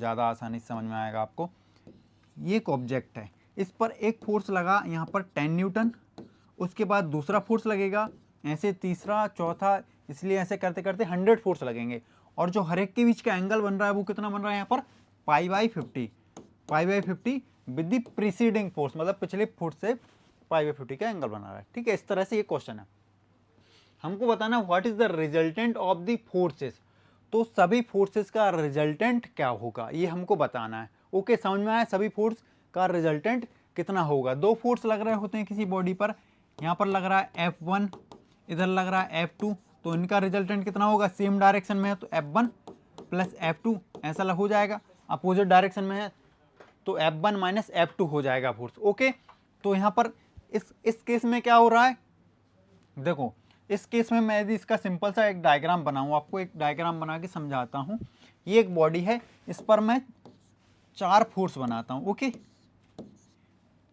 ज़्यादा आसानी से समझ में आएगा आपको। ये एक ऑब्जेक्ट है, इस पर एक फोर्स लगा यहाँ पर 10 न्यूटन, उसके बाद दूसरा फोर्स लगेगा, ऐसे तीसरा, चौथा, इसलिए ऐसे करते करते 100 फोर्स लगेंगे। और जो हर एक के बीच का एंगल बन रहा है वो कितना बन रहा है यहाँ पर, pi by 50 with the preceding force, मतलब पिछले फोर्स से पाई/50 का एंगल बना रहा है। ठीक है, इस तरह से ये क्वेश्चन है। हमको बताना what is the resultant of the forces, तो सभी फोर्सेस का रिजल्टेंट क्या होगा ये हमको बताना है। ओके, समझ में आया, सभी फोर्स का रिजल्टेंट कितना होगा। दो फोर्स लग रहे होते हैं किसी बॉडी पर, यहाँ पर लग रहा है F1, इधर लग रहा है F2, तो इनका रिजल्टेंट कितना होगा, सेम डायरेक्शन में है तो F1 प्लस F2 ऐसा हो जाएगा, अपोजिट डायरेक्शन में है तो F1 माइनस F2 हो जाएगा फोर्स। ओके, तो यहाँ पर इस केस में क्या हो रहा है, देखो इस केस में मैं यदि इसका सिंपल सा एक डायग्राम बनाऊँ, आपको एक डायग्राम बना के समझाता हूँ। ये एक बॉडी है, इस पर मैं 4 फोर्स बनाता हूँ। ओके,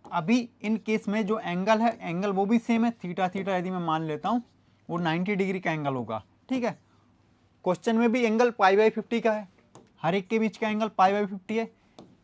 अभी इन केस में जो एंगल है, एंगल वो भी सेम है, थीटा थीटा यदि मैं मान लेता हूँ वो 90 डिग्री का एंगल होगा। ठीक है, क्वेश्चन में भी एंगल पाई/50 का है, हर एक के बीच का एंगल पाई/50 है।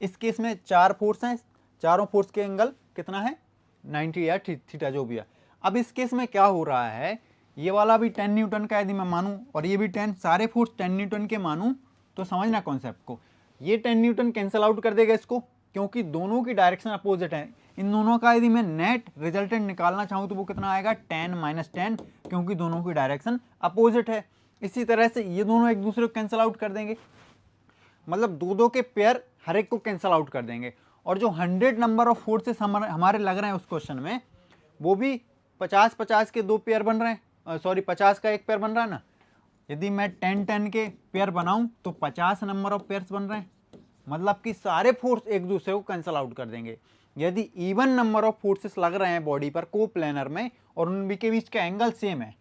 इस केस में 4 फोर्स हैं, चारों फोर्स के एंगल कितना है, 90 या थीटा जो भी है। अब इस केस में क्या हो रहा है, ये वाला भी 10 न्यूटन का यदि मैं मानूं और ये भी 10, सारे फोर्स 10 न्यूटन के मानूं तो समझना कॉन्सेप्ट को, ये 10 न्यूटन कैंसिल आउट कर देगा इसको, क्योंकि दोनों की डायरेक्शन अपोजिट है। इन दोनों का यदि मैं नेट रिजल्टेंट निकालना चाहूँ तो वो कितना आएगा, 10 माइनस 10, क्योंकि दोनों की डायरेक्शन अपोजिट है। इसी तरह से ये दोनों एक दूसरे को कैंसिल आउट कर देंगे, मतलब दो के पेयर हर एक को कैंसिल आउट कर देंगे। और जो 100 नंबर ऑफ फोर्सेस हमारे लग रहे हैं उस क्वेश्चन में, वो भी 50-50 के 2 पेयर बन रहे हैं, सॉरी 50 का एक पेयर बन रहा है ना। यदि मैं 10-10 के पेयर बनाऊं तो 50 नंबर ऑफ पेयर्स बन रहे हैं, मतलब कि सारे फोर्स एक दूसरे को कैंसिल आउट कर देंगे। यदि इवन नंबर ऑफ फोर्सेस लग रहे हैं बॉडी पर को प्लेनर में और उनके के बीच का एंगल सेम है,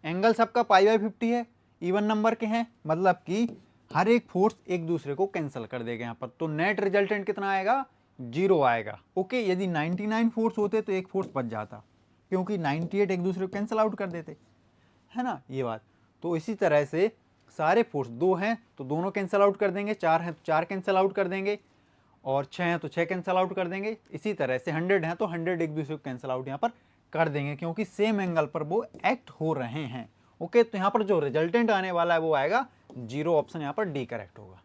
एंगल सबका पाई/50 है, इवन नंबर के हैं, मतलब कि हर एक फोर्स एक दूसरे को कैंसिल कर देगा यहाँ पर, तो नेट रिजल्टेंट कितना आएगा, 0 आएगा। ओके, यदि 99 फोर्स होते तो एक फोर्स बच जाता, क्योंकि 98 एक दूसरे को कैंसिल आउट कर देते, है ना ये बात। तो इसी तरह से सारे फोर्स 2 हैं तो दोनों कैंसिल आउट कर देंगे, 4 हैं तो 4 कैंसिल आउट कर देंगे, और 6 हैं तो 6 कैंसिल आउट कर देंगे। इसी तरह से 100 हैं तो 100 एक दूसरे को कैंसिल आउट यहाँ पर कर देंगे, क्योंकि सेम एंगल पर वो एक्ट हो रहे हैं। ओके, तो यहाँ पर जो रिजल्टेंट आने वाला है वो आएगा 0, ऑप्शन यहाँ पर डी करेक्ट होगा।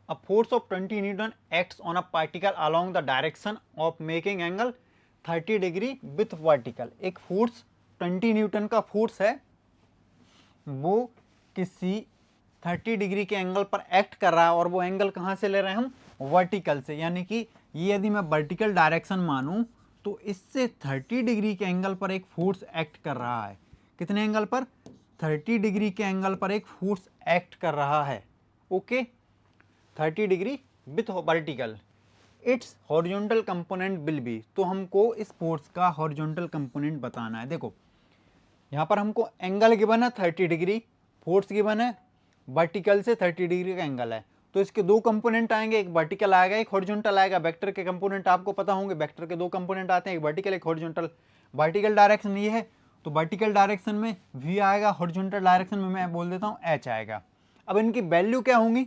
A force of 20 Newton acts on a particle along the direction of making angle 30 degree with vertical। एक फोर्स 20 न्यूटन का फोर्स है, वो किसी 30 डिग्री के एंगल पर एक्ट कर रहा है, और वो एंगल कहाँ से ले रहे हैं हम, वर्टिकल से। यानी कि ये यदि मैं वर्टिकल डायरेक्शन मानूं तो इससे 30 डिग्री के एंगल पर एक फोर्स एक्ट कर रहा है। कितने एंगल पर, 30 डिग्री के एंगल पर एक फोर्स एक्ट कर रहा है। Okay, 30 degree with vertical, it's horizontal component will be, तो हमको इस फोर्स का हॉरिजॉन्टल कंपोनेंट बताना है। देखो यहाँ पर हमको एंगल गिवन है 30 डिग्री, फोर्स गिवन है वर्टिकल से 30 डिग्री का एंगल है, तो इसके 2 कंपोनेंट आएंगे, एक वर्टिकल आएगा एक हॉरिजॉन्टल आएगा। वेक्टर के कंपोनेंट आपको पता होंगे, वेक्टर के 2 कंपोनेंट आते हैं, एक वर्टिकल एक हॉरिजॉन्टल। वर्टिकल डायरेक्शन ये है तो वर्टिकल डायरेक्शन में v आएगा, हॉरिजॉन्टल डायरेक्शन में मैं बोल देता हूँ h आएगा। अब इनकी वैल्यू क्या होंगी,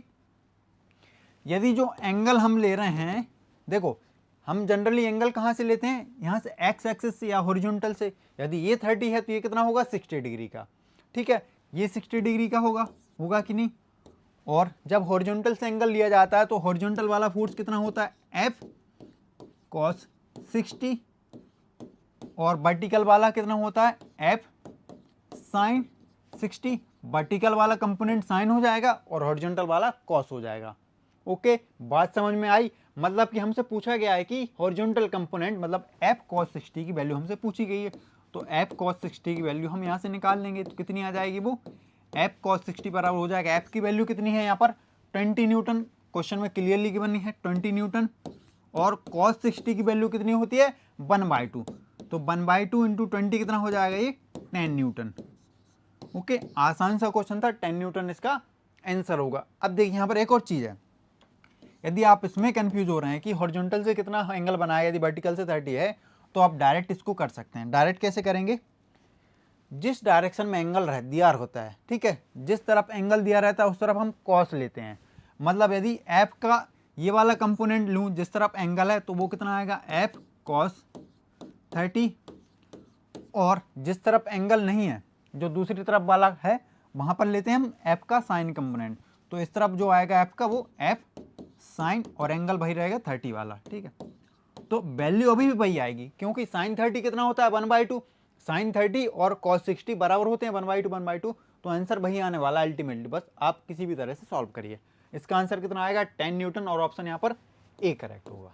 यदि जो एंगल हम ले रहे हैं, देखो हम जनरली एंगल कहाँ से लेते हैं, यहाँ से एक्स एक्सिस से या हॉरिजॉन्टल से। यदि ये 30 है तो ये कितना होगा, 60 डिग्री का। ठीक है, ये 60 डिग्री का होगा कि नहीं। और जब हॉरिजॉन्टल से एंगल लिया जाता है तो हॉरिजॉन्टल वाला फोर्स कितना होता है, F cos 60, और वर्टिकल वाला कितना होता है, F sin 60। वर्टिकल वाला कंपोनेंट साइन हो जाएगा और हॉरिजॉन्टल वाला कॉस हो जाएगा। ओके, बात समझ में आई। मतलब कि हमसे पूछा गया है कि हॉरिजॉन्टल कंपोनेंट मतलब f cos 60 की वैल्यू हमसे पूछी गई है, तो f cos 60 की वैल्यू हम यहाँ से निकाल लेंगे, तो कितनी आ जाएगी, वो f cos 60 बराबर हो जाएगा, f की वैल्यू कितनी है यहाँ पर 20 न्यूटन, क्वेश्चन में क्लियरली गिवन है 20 न्यूटन, और cos 60 की वैल्यू कितनी होती है 1/2, तो 1/2 इंटू 20 कितना हो जाएगा, ये 10 न्यूटन। ओके, आसान सा क्वेश्चन था, 10 न्यूटन इसका आंसर होगा। अब देखिए यहाँ पर एक और चीज़ है, यदि आप इसमें कंफ्यूज हो रहे हैं कि हॉरिजॉन्टल से कितना एंगल बनाया, यदि वर्टिकल से 30 है, तो आप डायरेक्ट इसको कर सकते हैं। डायरेक्ट कैसे करेंगे, जिस डायरेक्शन में एंगल दिया होता है, ठीक है, जिस तरफ एंगल दिया रहता है उस तरफ हम कॉस लेते हैं। मतलब यदि एफ का ये वाला कंपोनेंट लूँ जिस तरफ एंगल है, तो वो कितना आएगा, एफ कॉस 30, और जिस तरफ एंगल नहीं है, जो दूसरी तरफ वाला है, वहाँ पर लेते हैं हम एफ का साइन कंपोनेंट, तो इस तरफ जो आएगा एफ का, वो एफ साइन, और एंगल वही रहेगा 30 वाला, ठीक है। तो वैल्यू अभी भी वही आएगी, क्योंकि साइन 30 कितना होता है, 1/2, साइन 30 और कॉस 60 बराबर होते हैं 1/2, तो आंसर वही आने वाला अल्टीमेटली। बस आप किसी भी तरह से सॉल्व करिए। इसका आंसर कितना आएगा, 10 न्यूटन, और ऑप्शन यहाँ पर ए करेक्ट होगा।